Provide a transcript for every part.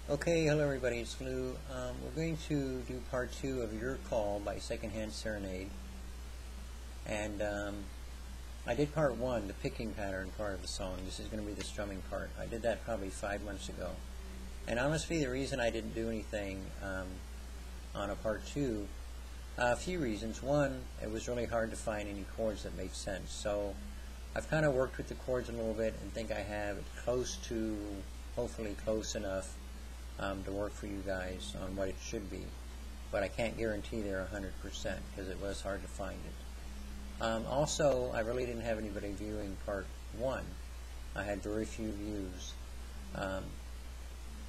Okay, hello everybody, it's Lou. We're going to do part 2 of Your Call by Secondhand Serenade. And I did part 1, the picking pattern part of the song. This is going to be the strumming part. I did that probably 5 months ago. And honestly, the reason I didn't do anything on a part 2, a few reasons. One, it was really hard to find any chords that made sense. So I've kind of worked with the chords a little bit and think I have it close to, hopefully close enough to work for you guys on what it should be, but I can't guarantee they're 100% because it was hard to find it. Also, I really didn't have anybody viewing part 1. I had very few views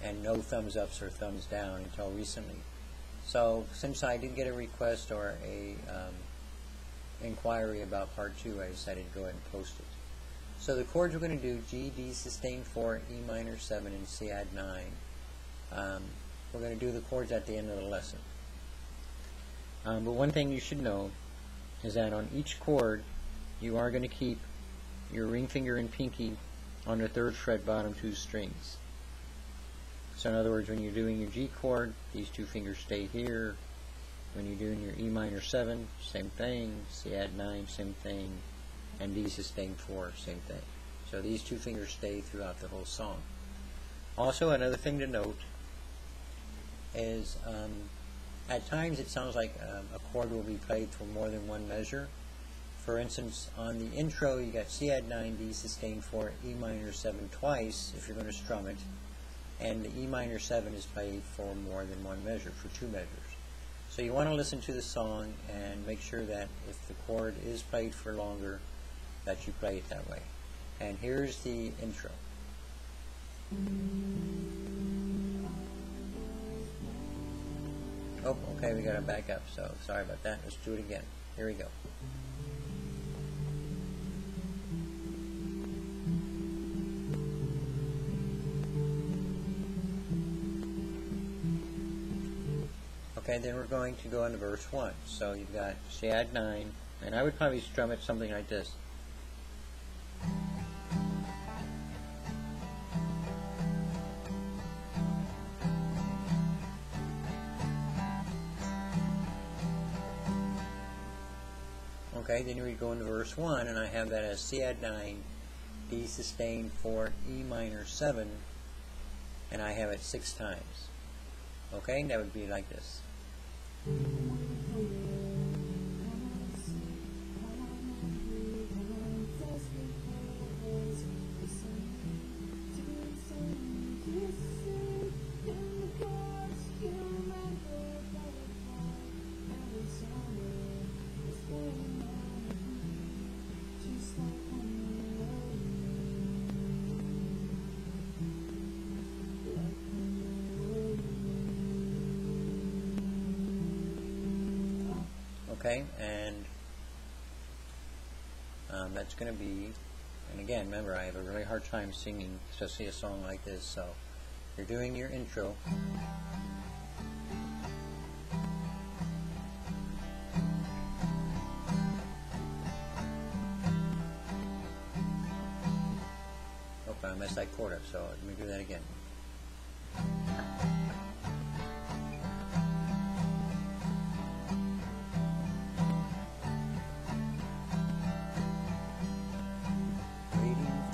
and no thumbs ups or thumbs down until recently. So since I did get a request or a inquiry about part 2, I decided to go ahead and post it. So the chords we're going to do: G, D sustain 4, E minor 7, and C add 9. We're going to do the chords at the end of the lesson. But one thing you should know is that on each chord you are going to keep your ring finger and pinky on the 3rd fret bottom 2 strings. So in other words, when you're doing your G chord, these 2 fingers stay here. When you're doing your E minor 7, same thing. C add 9, same thing. And D sustain 4, same thing. So these 2 fingers stay throughout the whole song. Also, another thing to note is at times it sounds like a chord will be played for more than one measure. For instance, on the intro you got C add 9, D sustain 4, E minor 7 twice if you're going to strum it, and the E minor 7 is played for more than one measure, for 2 measures. So you want to listen to the song and make sure that if the chord is played for longer, that you play it that way. And here's the intro. Oh, okay, we gotta back up, so sorry about that. Let's do it again. Here we go. Okay, then we're going to go into verse 1. So you've got C add 9, and I would probably strum it something like this. Okay, then we go into verse 1, and I have that as C add 9, D sustain 4, E minor 7, and I have it 6 times. Okay, that would be like this. Okay, and that's going to be, and again, remember, I have a really hard time singing, especially a song like this, so you're doing your intro. Oh, I messed that chord up, so let me do that again.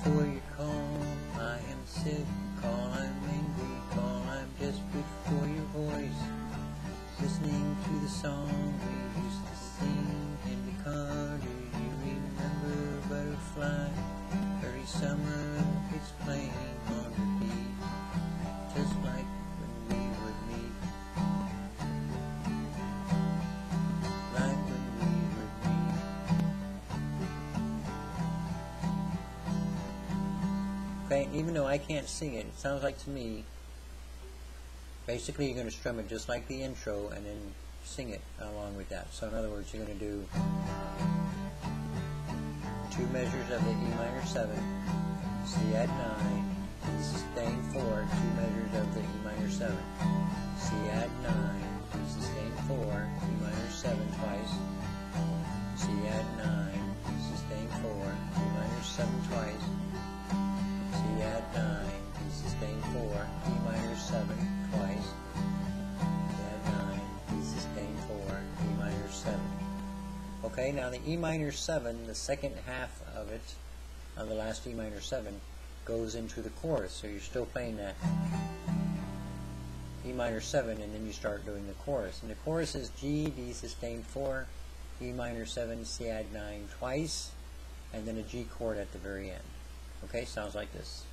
For your call, I am sick, call, I'm angry, call, I'm desperate for your voice. Listening to the song we used to sing in the car, do you remember Butterfly? Early summer, it's playing on repeat, just like when we would meet. Like when we would meet. Okay, even though I can't sing it, it sounds like to me, basically you're going to strum it just like the intro and then sing it along with that. So in other words, you're going to do 2 measures of the E minor 7, C add 9, D sustain 4, 2 measures of the E minor 7, C add 9, D sustain 4, E minor 7 twice, C add 9, D sustain 4, E minor 7 twice, C add 9, D sustain 4, E minor 7 twice, C9, D sustained 4, E minor 7. Okay, now the E minor 7, the second half of it, on the last E minor 7, goes into the chorus, so you're still playing that E minor 7, and then you start doing the chorus. And the chorus is G, D sustained 4, E minor 7, C add 9 twice, and then a G chord at the very end. Okay, sounds like this.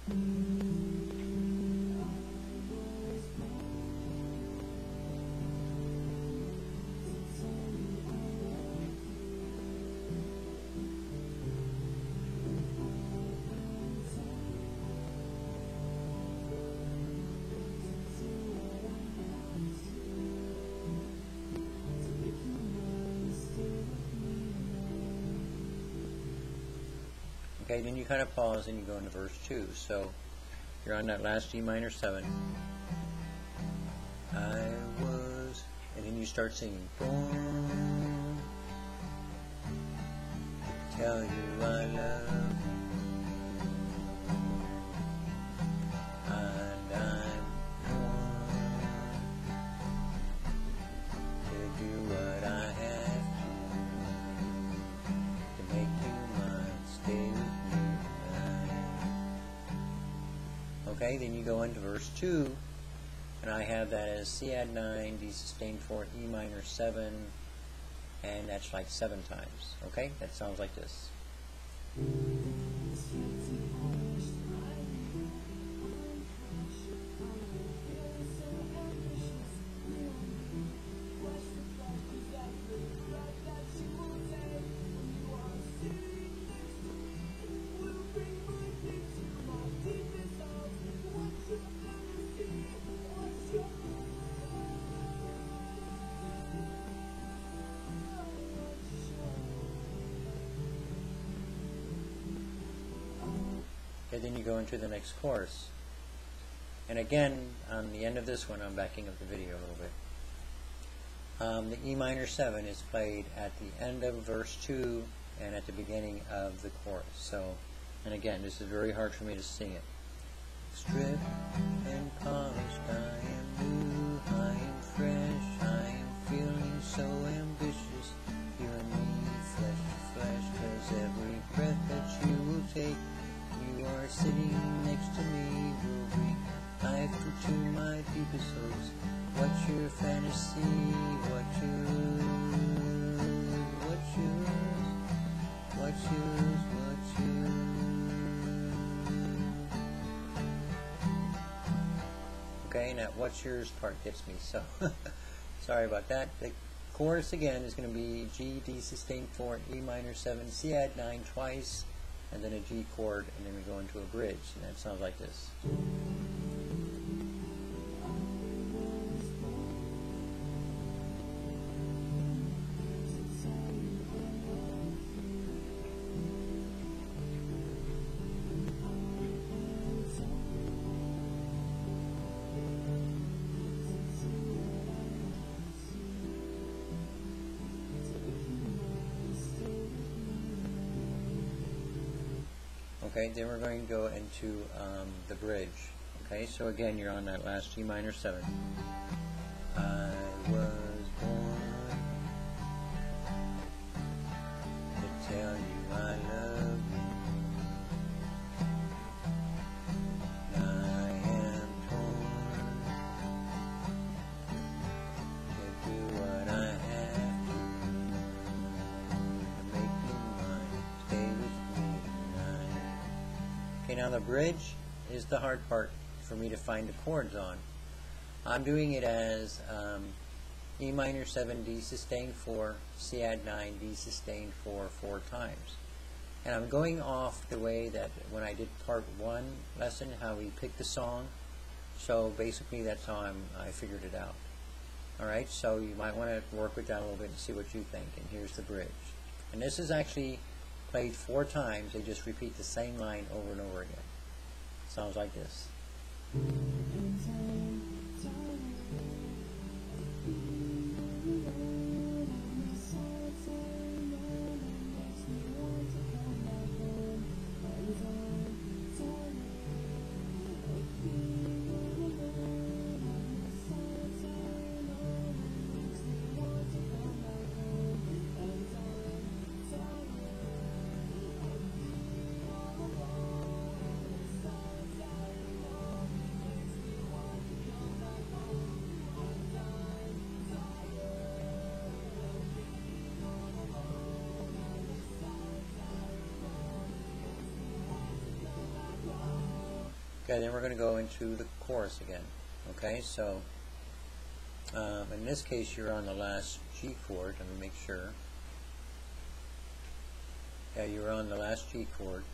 Okay, then you kind of pause and you go into verse 2. So you're on that last G minor 7. I was, and then you start singing. Born to tell you I love you, and I'm born to do what I have to make you mine, stay with me. Okay, then you go into verse 2, and I have that as C add 9, D sustained 4, E minor 7, and that's like 7 times. Okay, that sounds like this. Okay, then you go into the next chorus. And again, on the end of this one, I'm backing up the video a little bit. The E minor 7 is played at the end of verse 2 and at the beginning of the chorus. So, and again, this is very hard for me to sing it. Stripped and polished, I am new, I am fresh, I am feeling so ambitious. You and me, flesh to flesh, 'cause every breath that you will take, you are sitting next to me, will bring life into my deepest hopes. What's your fantasy? What's yours? What's yours? What's yours? What's yours? Okay, now what's yours part gets me, so sorry about that. The chorus again is going to be G, D sustained 4, E minor 7, C add 9 twice, and then a G chord, and then we go into a bridge, and that sounds like this. Okay, then we're going to go into the bridge. Okay, so again, you're on that last G minor 7. I was born to tell you I love you. I am torn to do what I have to make you mine. Stay with me tonight. Okay, now the bridge is the hard part for me to find the chords on. I'm doing it as E minor 7, D sustained 4, C add 9, D sustained 4 times. And I'm going off the way that when I did part 1 lesson, how we picked the song. So basically that's how I figured it out. Alright, so you might want to work with that a little bit and see what you think. And here's the bridge. And this is actually played 4 times. They just repeat the same line over and over again. Sounds like this. Okay, then we're going to go into the chorus again. Okay, so in this case you're on the last G chord. Let me make sure. Yeah, you're on the last G chord.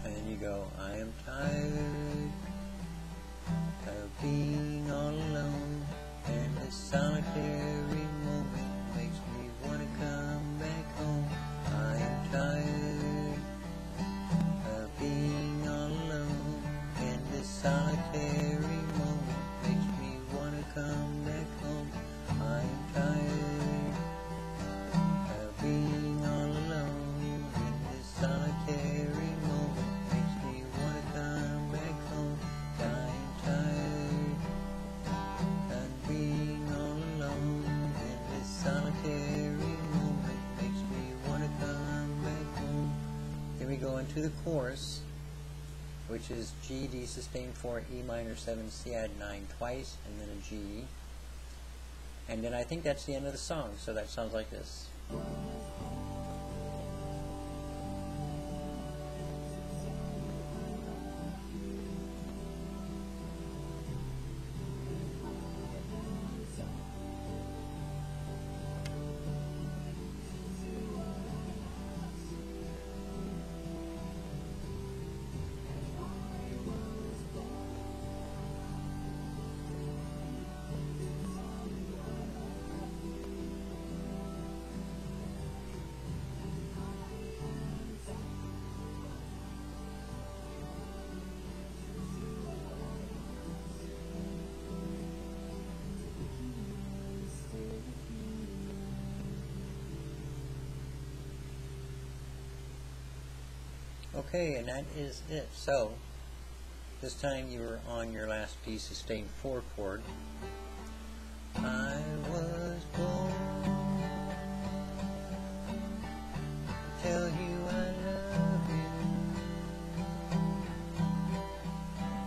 And then you go, I am tired of being all alone, and this solitary moment makes me want to come back home. I am tired of being all alone, and this solitary moment makes me want to come back home. I am tired of being all alone, and this solitary moment makes me want to come back home. I am tired of being all alone, and this solitary moment makes me want to come back home. Then we go into the chorus, which is G, D sustain 4, E minor 7, C add 9 twice, and then a G. And then I think that's the end of the song, so that sounds like this. Okay, and that is it. So, this time you were on your last D sustain 4 chord. I was born to tell you I love you.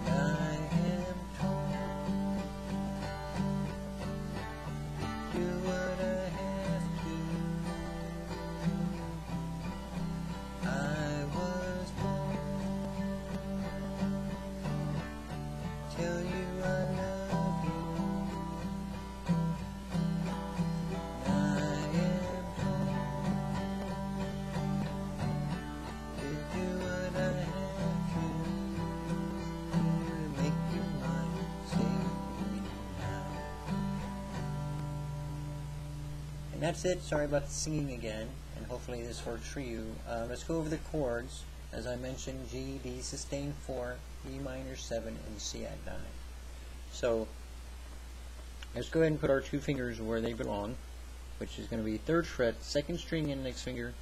I am torn, do what I have to. I was born to tell you I love you. I am torn to do what I have to make you mine. Say me now. And that's it. Sorry about the singing again, and hopefully this works for you. Let's go over the chords. As I mentioned, G, D sustain 4, E minor 7, and C add 9. So let's go ahead and put our 2 fingers where they belong, which is going to be 3rd fret, 2nd string index finger,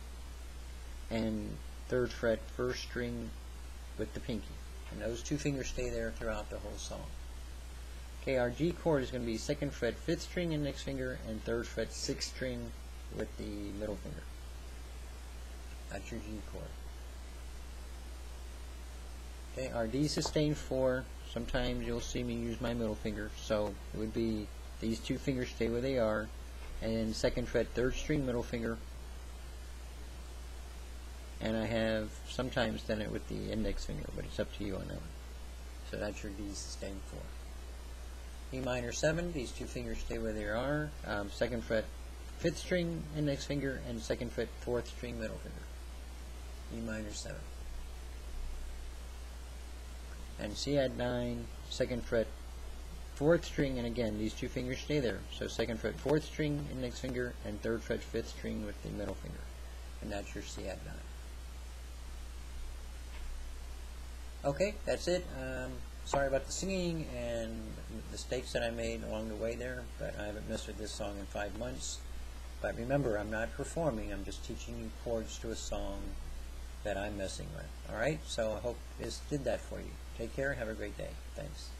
and 3rd fret, 1st string with the pinky. And those 2 fingers stay there throughout the whole song. Okay, our G chord is going to be 2nd fret, 5th string index finger, and 3rd fret, 6th string with the middle finger. That's your G chord. Okay, our D sustain 4, sometimes you'll see me use my middle finger, so it would be these 2 fingers stay where they are, and then 2nd fret, 3rd string middle finger, and I have sometimes done it with the index finger, but it's up to you on that one. So that's your D sustain 4. E minor 7, these 2 fingers stay where they are, 2nd fret, 5th string index finger, and 2nd fret, 4th string middle finger. E minor 7. And C add 9, 2nd fret, 4th string, and again these 2 fingers stay there. So 2nd fret, 4th string index finger, and 3rd fret, 5th string with the middle finger. And that's your C add 9. Okay, that's it. Sorry about the singing and mistakes that I made along the way there, but I haven't missed with this song in 5 months. But remember, I'm not performing, I'm just teaching you chords to a song that I'm messing with. Alright, so I hope this did that for you. Take care, have a great day. Thanks.